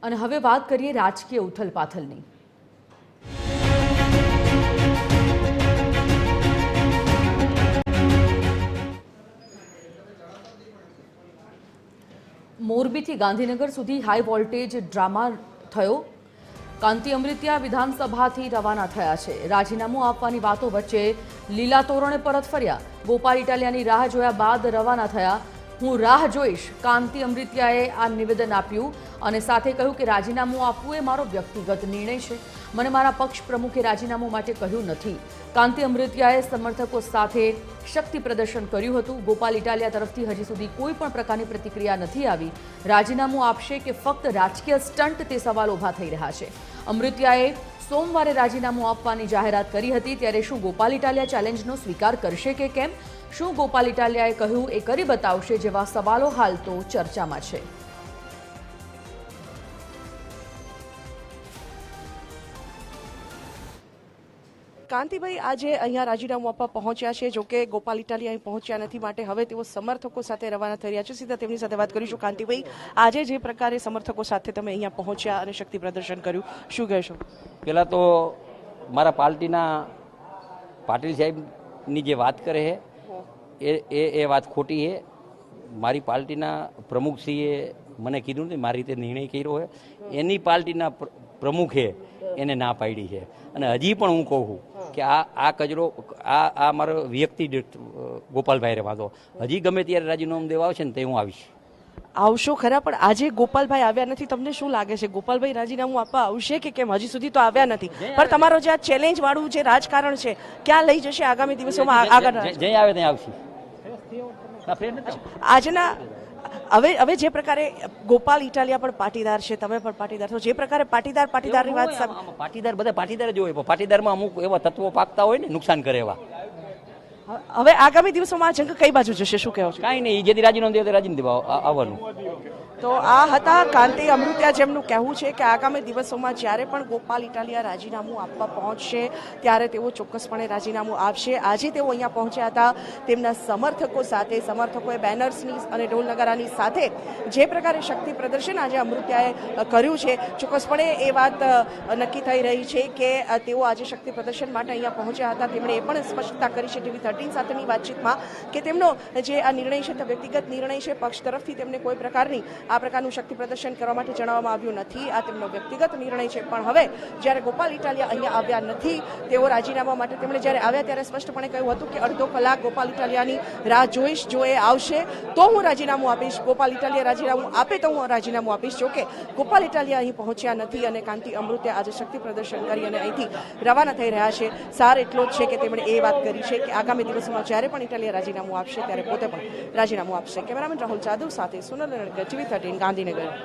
અને હવે વાત કરીએ રાજકીય ઉથલપાથલની। મોરબીથી ગાંધીનગર સુધી હાઈ વોલ્ટેજ ડ્રામા થયો। કાંતિ અમૃતિયા વિધાનસભાથી રવાના થયા છે। રાજીનામું આપવાની વાતો વચ્ચે લીલા તોરણે પરત ફર્યા। ગોપાલ ઇટાલિયાની રાહ જોયા બાદ રવાના થયા। હું રાહ જોઈશ, કાંતિ અમૃતિયાએ આ નિવેદન આપ્યું અને સાથે કહ્યું કે રાજીનામું આપવું એ મારો વ્યક્તિગત નિર્ણય છે। મને મારા પક્ષ પ્રમુખે રાજીનામું માટે કહ્યું નથી। કાંતિ અમૃતિયાએ સમર્થકો સાથે શક્તિ પ્રદર્શન કર્યું હતું। ગોપાલ ઇટાલિયા તરફથી હજી સુધી કોઈ પણ પ્રકારની પ્રતિક્રિયા નથી આવી। રાજીનામું આપશે કે ફક્ત રાજકીય સ્ટન્ટ, તે સવાલ ઊભા થઈ રહ્યા છે। અમૃતિયાએ સોમવારે રાજીનામું આપવાની જાહેરાત કરી હતી, ત્યારે શું ગોપાલ ઇટાલિયા ચેલેન્જનો સ્વીકાર કરશે કે કેમ? શું ગોપાલ ઇટાલિયાએ કહ્યું એ કરી બતાવશે જેવા સવાલો હાલ તો ચર્ચામાં છે। કાંતિભાઈ આજે અહીંયા રાજીનામું આપવા પહોંચ્યા છે। જો કે ગોપાલ ઇટાલિયા અહીં પહોંચ્યા નથી, માટે હવે તેઓ સમર્થકો સાથે રવાના થઈ રહ્યા છે। સીધા તેમની સાથે વાત કરીશું। કાંતિભાઈ, આજે જે પ્રકારે સમર્થકો સાથે તમે અહીંયા પહોંચ્યા અને શક્તિ પ્રદર્શન કર્યું, શું કહેશો? પહેલાં તો મારા પાર્ટીના પાટીલ સાહેબની જે વાત કરે છે એ વાત ખોટી છે। મારી પાર્ટીના પ્રમુખશ્રીએ મને કીધું નથી, મારી રીતે નિર્ણય કર્યો છે। એની પાર્ટીના પ્રમુખે એને ના પાડી છે અને હજી પણ હું કહું છું કે આ કચરો આ મારો વ્યક્તિ ગોપાલભાઈ વાંધો, હજી ગમે ત્યારે રાજીનામું દેવા આવશે ને તે હું આવીશ। આવશો ખરા, પણ આજે ગોપાલભાઈ આવ્યા નથી, તમને શું લાગે છે ગોપાલભાઈ રાજીનામું આપવા આવશે કે કેમ? હજી સુધી તો આવ્યા નથી, પણ તમારો જે આ ચેલેન્જ વાળું જે રાજકારણ છે ક્યાં લઈ જશે આગામી દિવસોમાં? આગળ જઈ આવે ત્યાં આવશે। આજના હવે જે પ્રકારે ગોપાલ ઇટાલિયા પણ પાટીદાર છે, તમે પણ પાટીદાર છો, જે પ્રકારે પાટીદારની વાત પાટીદાર બધા પાટીદાર જ હોય, પાટીદારમાં અમુક એવા તત્વો પાકતા હોય ને નુકસાન કરે એવા। હવે આગામી દિવસોમાં આ જંગ કઈ બાજુ જશે, શું કહેવો છો? કાંઈ નહીં, જેથી રાજીનામું દેવા રાજીનામું દેવા આવવાનું। તો આ હતા કાંતિ અમૃતિયા, જેમનું કહેવું છે કે આગામી દિવસોમાં જ્યારે પણ ગોપાલ ઇટાલિયા રાજીનામું આપવા પહોંચશે ત્યારે તેઓ ચોક્કસપણે રાજીનામું આપશે। આજે તેઓ અહીંયા પહોંચ્યા હતા તેમના સમર્થકો સાથે। સમર્થકોએ બેનર્સની અને ઢોલ નગારાની સાથે જે પ્રકારે શક્તિ પ્રદર્શન આજે અમૃતિયાએ કર્યું છે, ચોક્કસપણે એ વાત નક્કી થઈ રહી છે કે તેઓ આજે શક્તિ પ્રદર્શન માટે અહીંયા પહોંચ્યા હતા। તેમણે એ પણ સ્પષ્ટતા કરી છે TV13 સાથેની વાતચીતમાં કે તેમનો જે આ નિર્ણય છે તે વ્યક્તિગત નિર્ણય છે। પક્ષ તરફથી તેમને કોઈ પ્રકારની આ પ્રકારનું શક્તિ પ્રદર્શન કરવા માટે જણાવવામાં આવ્યું નથી। આ તેમનો વ્યક્તિગત નિર્ણય છે। પણ હવે જ્યારે ગોપાલ ઇટાલિયા અહીંયા આવ્યા નથી, તેઓ રાજીનામા માટે તેમણે જ્યારે આવ્યા ત્યારે સ્પષ્ટપણે કહ્યું હતું કે અડધો કલાક ગોપાલ ઇટાલિયાની રાહ જોઈશ, જો એ આવશે તો હું રાજીનામું આપીશ, ગોપાલ ઇટાલિયા રાજીનામું આપે તો હું રાજીનામું આપીશ। જોકે ગોપાલ ઇટાલિયા અહીં પહોંચ્યા નથી અને કાંતિ અમૃતિયા આજે શક્તિ પ્રદર્શન કરી અને અહીંથી રવાના થઈ રહ્યા છે। સાર એટલો જ છે કે તેમણે એ વાત કરી છે કે આગામી દિવસોમાં જ્યારે પણ ઇટાલિયા રાજીનામું આપશે ત્યારે પોતે પણ રાજીનામું આપશે। કેમેરામેન રાહુલ જાદવ સાથે સુનલ TV13 ગાંધીનગર।